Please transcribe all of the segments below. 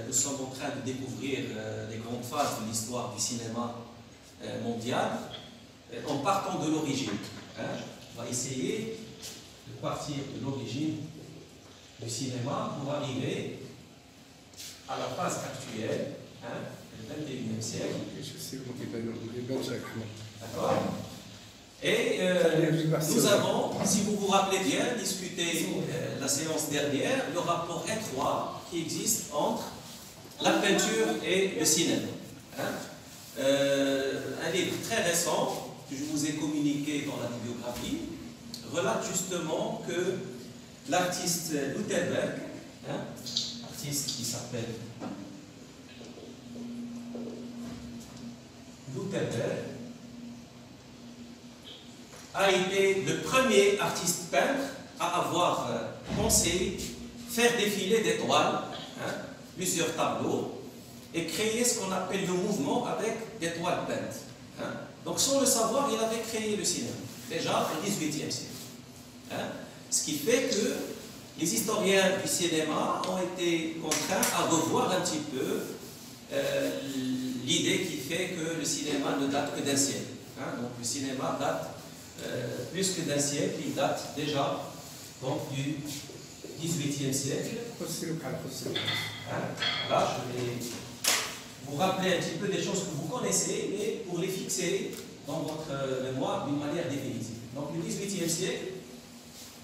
Nous sommes en train de découvrir les grandes phases de l'histoire du cinéma mondial en partant de l'origine. On va essayer de partir de l'origine du cinéma pour arriver à la phase actuelle, le 21e siècle. D'accord. Et nous avons, si vous vous rappelez bien, discuté la séance dernière, le rapport étroit qui existe entre la peinture et le cinéma. Un livre très récent que je vous ai communiqué dans la bibliographie relate justement que l'artiste Gutenberg, artiste qui s'appelle Gutenberg, a été le premier artiste peintre à avoir pensé faire défiler des toiles, plusieurs tableaux, et créer ce qu'on appelle le mouvement avec des toiles peintes. Donc sans le savoir, il avait créé le cinéma, déjà au XVIIIe siècle. Ce qui fait que les historiens du cinéma ont été contraints à revoir un petit peu l'idée qui fait que le cinéma ne date que d'un siècle. Donc le cinéma date plus que d'un siècle, il date déjà donc, du XVIIIe siècle. Là, je vais vous rappeler un petit peu des choses que vous connaissez, mais pour les fixer dans votre mémoire d'une manière définitive. Donc, le XVIIIe siècle,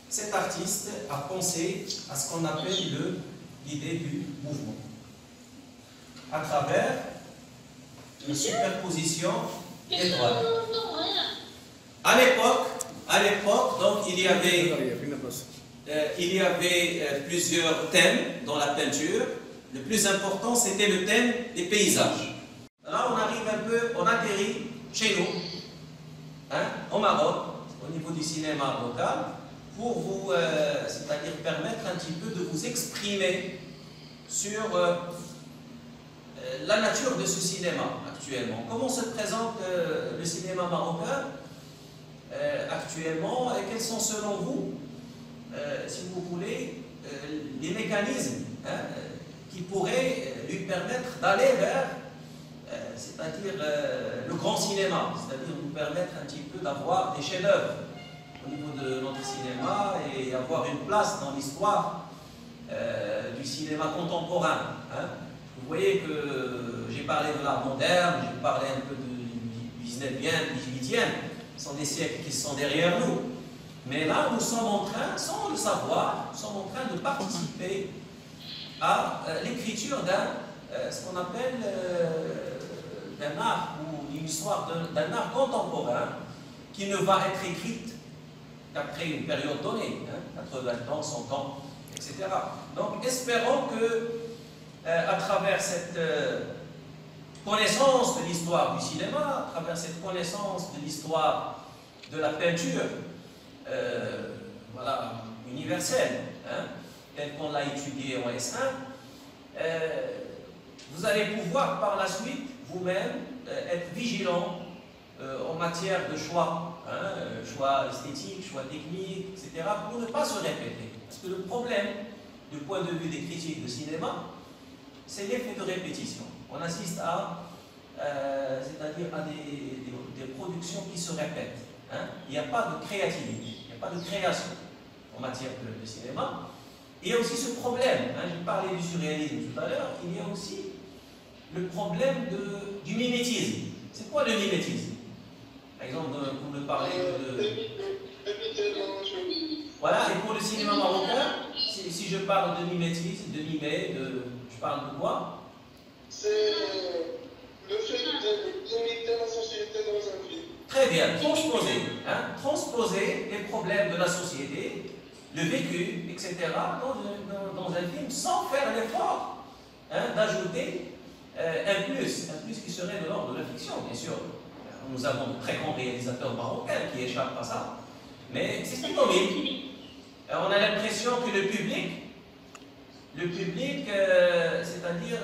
cet artiste a pensé à ce qu'on appelle l'idée du mouvement, à travers une superposition d'étoiles. À l'époque, donc, il y avait plusieurs thèmes dans la peinture. Le plus important, c'était le thème des paysages. Là, on arrive un peu, on atterrit chez nous, au Maroc, au niveau du cinéma local, pour vous, c'est-à-dire permettre un petit peu de vous exprimer sur la nature de ce cinéma actuellement. Comment se présente le cinéma marocain actuellement, et quels sont selon vous, si vous voulez, les mécanismes qui pourraient lui permettre d'aller vers, c'est-à-dire le grand cinéma, c'est-à-dire nous permettre un petit peu d'avoir des chefs-d'œuvre au niveau de notre cinéma et avoir une place dans l'histoire du cinéma contemporain. Vous voyez que j'ai parlé de l'art moderne, j'ai parlé un peu du 19e, du 18e. Ce sont des siècles qui sont derrière nous. Mais là, nous sommes en train, sans le savoir, nous sommes en train de participer à l'écriture ce qu'on appelle d'un art, ou d'une histoire d'un art contemporain qui ne va être écrite qu'après une période donnée, 80 ans, 100 ans, etc. Donc, espérons que, à travers cette connaissance de l'histoire du cinéma, à travers cette connaissance de l'histoire de la peinture, voilà, universelle, telle qu'on l'a étudiée en S1, vous allez pouvoir par la suite vous-même être vigilant en matière de choix, choix esthétique, choix technique, etc., pour ne pas se répéter. Parce que le problème, du point de vue des critiques de cinéma, c'est l'effet de répétition. On assiste à, c'est-à-dire à des productions qui se répètent. Il n'y a pas de créativité, il n'y a pas de création en matière de cinéma. Il y a aussi ce problème, j'ai parlé du surréalisme tout à l'heure, il y a aussi le problème du mimétisme. C'est quoi le mimétisme? Par exemple, pour me parler de... Voilà, et pour le cinéma marocain, si je parle de mimétisme, de mimer, je parle de quoi? C'est le fait d'imiter la société dans un film. Très bien, transposer les problèmes de la société, le vécu, etc., dans un film sans faire l'effort d'ajouter un plus qui serait de l'ordre de la fiction, bien sûr. Nous avons de très grands réalisateurs marocains qui échappent à ça, mais c'est stéphonique. On a l'impression que le public, c'est-à-dire,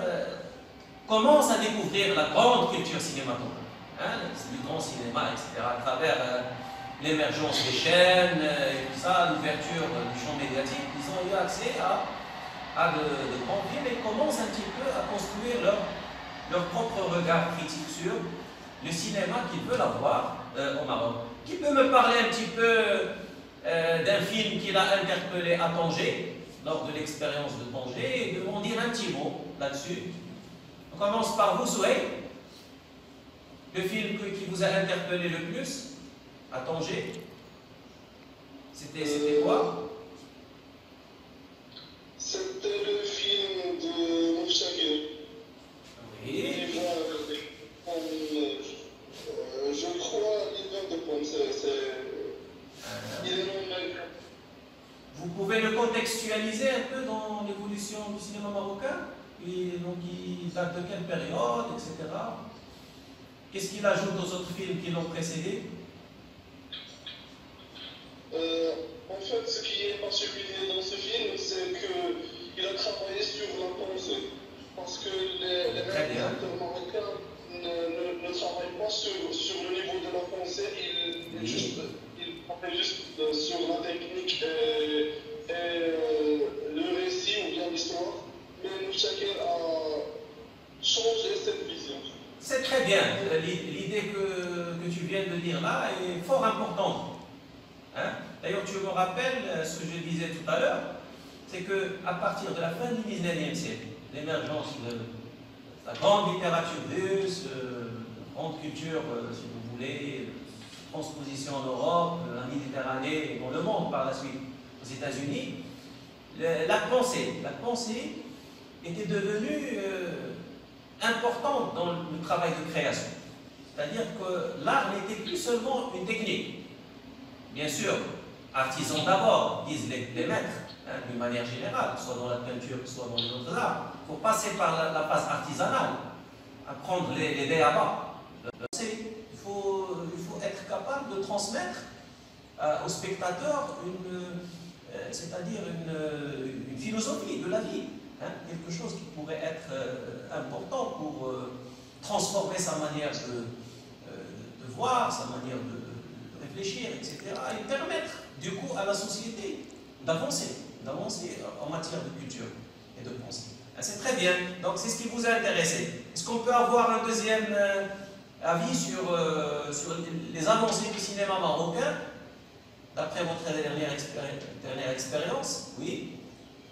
commence à découvrir la grande culture cinématographique, du grand cinéma, etc., à travers l'émergence des chaînes, et tout ça, l'ouverture du champ médiatique. Ils ont eu accès à à de grands films et commencent un petit peu à construire leur propre regard critique sur le cinéma qu'ils veulent avoir au Maroc. Qui peut me parler un petit peu d'un film qu'il a interpellé à Tanger, lors de l'expérience de Tanger, et de m'en dire un petit mot là-dessus? On commence par vous, Souhaï. Le film qui vous a interpellé le plus à Tanger, c'était quoi? C'était le film de Moufchakir. Oui. Je crois l'hiver de Pomme, il est non. Vous pouvez le contextualiser un peu dans l'évolution du cinéma marocain? Et donc, il date de quelle période, etc. Qu'est-ce qu'il ajoute aux autres films qui l'ont précédé? En fait, ce qui est particulier dans ce film, c'est qu'il a travaillé sur la pensée. Parce que les réalisateurs marocains ne travaillent pas sur le niveau de la pensée, ils travaillent juste sur la technique et le récit ou bien l'histoire. Mais Moufchakir a changé cette vision. C'est très bien. L'idée que tu viens de dire là est fort importante. Hein? D'ailleurs, tu me rappelles ce que je disais tout à l'heure, c'est qu'à partir de la fin du 19e siècle, l'émergence de la grande littérature russe, grande culture, si vous voulez, transposition en Europe, la Méditerranée et dans le monde par la suite, aux États-Unis, la pensée était devenue importante dans le travail de création. C'est-à-dire que l'art n'était plus seulement une technique. Bien sûr, artisans d'abord, disent les maîtres, hein, d'une manière générale, soit dans la peinture, soit dans les autres arts. Il faut passer par la phase artisanale, apprendre les dés à bas. Il faut être capable de transmettre aux spectateurs c'est-à-dire une philosophie de la vie, hein, quelque chose qui pourrait être important pour transformer sa manière de voir, sa manière de réfléchir, etc. et permettre du coup à la société d'avancer en matière de culture et de pensée. C'est très bien, donc c'est ce qui vous a intéressé. Est-ce qu'on peut avoir un deuxième avis sur les avancées du cinéma marocain d'après votre dernière expérience? Oui.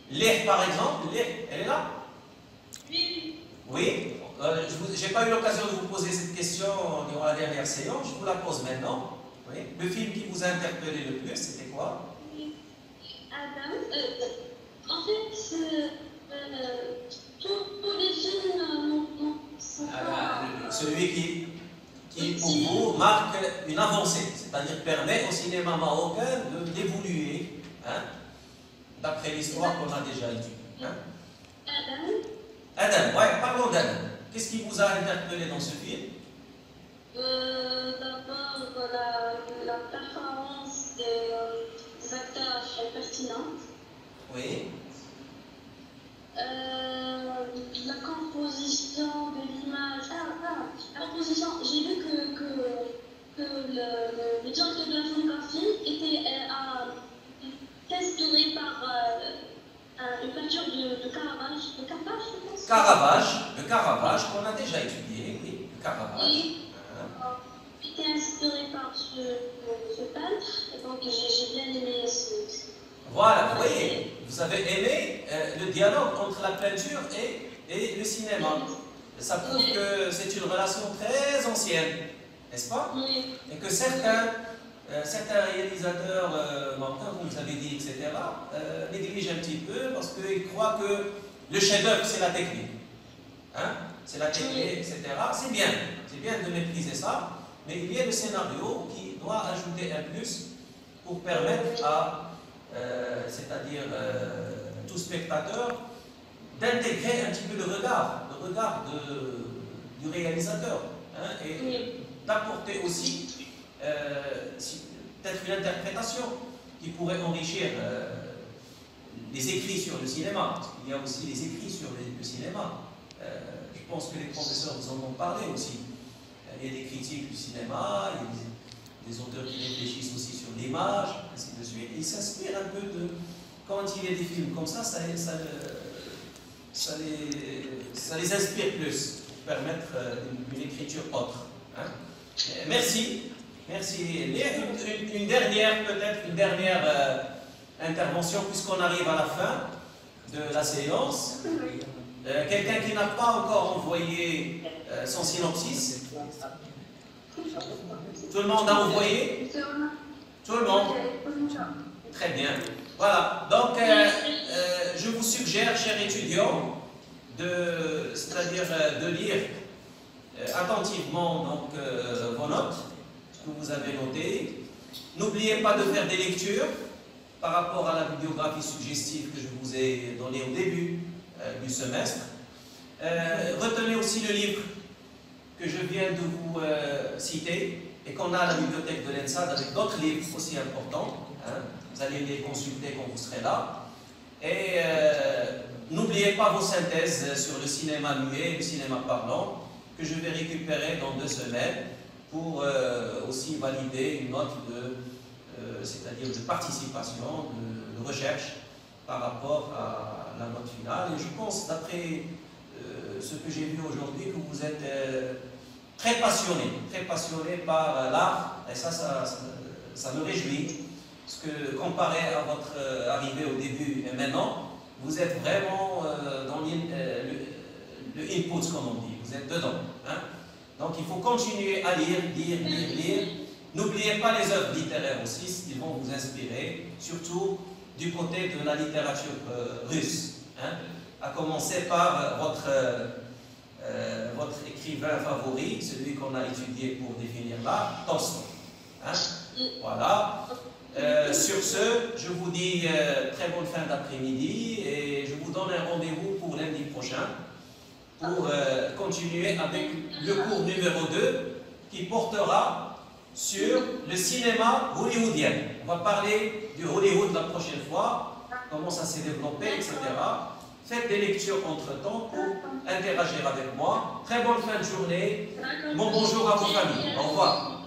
Leh, par exemple, Leh, elle est là? Oui. Oui. Je n'ai pas eu l'occasion de vous poser cette question durant la dernière séance, je vous la pose maintenant. Oui. Le film qui vous a interpellé le plus, c'était quoi? Adam. En fait, tous les films sont celui qui, pour vous, marque une avancée, c'est-à-dire permet au cinéma marocain d'évoluer, hein, d'après l'histoire qu'on a déjà étudiée. Hein. Adam, ouais, parlons d'Adam. Qu'est-ce qui vous a interpellé dans ce film? D'abord, la performance des acteurs est pertinente. Oui. La composition de l'image. La composition, j'ai vu que le directeur de la photographie était inspiré par une peinture de Caravage. Je pense. Le Caravage qu'on a déjà étudié, oui, le Caravage. Oui. J'étais inspiré par ce peintre, et donc j'ai bien aimé ce. Voilà, vous voyez, vous avez aimé le dialogue entre la peinture et le cinéma. Ça prouve que c'est une relation très ancienne, n'est-ce pas? Oui. Et que certains réalisateurs marocains, comme vous avez dit, etc., négligent un petit peu parce qu'ils croient que le chef-d'œuvre, c'est la technique. Hein? C'est la technique, etc. C'est bien de maîtriser ça, mais il y a le scénario qui doit ajouter un plus pour permettre à c'est-à-dire tout spectateur, d'intégrer un petit peu le regard du réalisateur, hein, et d'apporter aussi peut-être une interprétation qui pourrait enrichir les écrits sur le cinéma. Parce qu'il y a aussi les écrits sur le cinéma. Je pense que les professeurs vous en ont parlé aussi. Il y a des critiques du cinéma, il y a des auteurs qui réfléchissent aussi sur l'image, ainsi de suite. Ils s'inspirent un peu de... Quand il y a des films comme ça ça les inspire plus, pour permettre une écriture autre. Hein. Merci. Merci. Une dernière, peut-être, une dernière intervention, puisqu'on arrive à la fin de la séance. Quelqu'un qui n'a pas encore envoyé son synopsis? Tout le monde a envoyé? Tout le monde? Très bien. Voilà. Donc, je vous suggère, chers étudiants, c'est-à-dire de lire attentivement donc, vos notes, ce que vous avez noté. N'oubliez pas de faire des lectures par rapport à la bibliographie suggestive que je vous ai donnée au début du semestre. Retenez aussi le livre que je viens de vous citer et qu'on a à la bibliothèque de l'ENSAD avec d'autres livres aussi importants. Hein. Vous allez les consulter quand vous serez là. Et n'oubliez pas vos synthèses sur le cinéma muet et le cinéma parlant que je vais récupérer dans 2 semaines pour aussi valider une note c'est-à-dire de participation, de recherche par rapport à la note finale. Et je pense, d'après ce que j'ai vu aujourd'hui, que vous êtes très passionné par l'art, et ça me réjouit, parce que comparé à votre arrivée au début et maintenant, vous êtes vraiment dans le input, comme on dit, vous êtes dedans. Hein? Donc il faut continuer à lire. N'oubliez pas les œuvres littéraires aussi, ils vont vous inspirer, surtout du côté de la littérature russe. Hein? À commencer par votre écrivain favori, celui qu'on a étudié pour définir l'art, Tolstoï. Hein? Voilà. Sur ce, je vous dis très bonne fin d'après-midi et je vous donne un rendez-vous pour lundi prochain pour continuer avec le cours numéro 2 qui portera sur le cinéma hollywoodien. On va parler du Hollywood la prochaine fois, comment ça s'est développé, etc. Faites des lectures entre-temps pour interagir avec moi. Très bonne fin de journée. Bon bonjour à vos familles. Au revoir.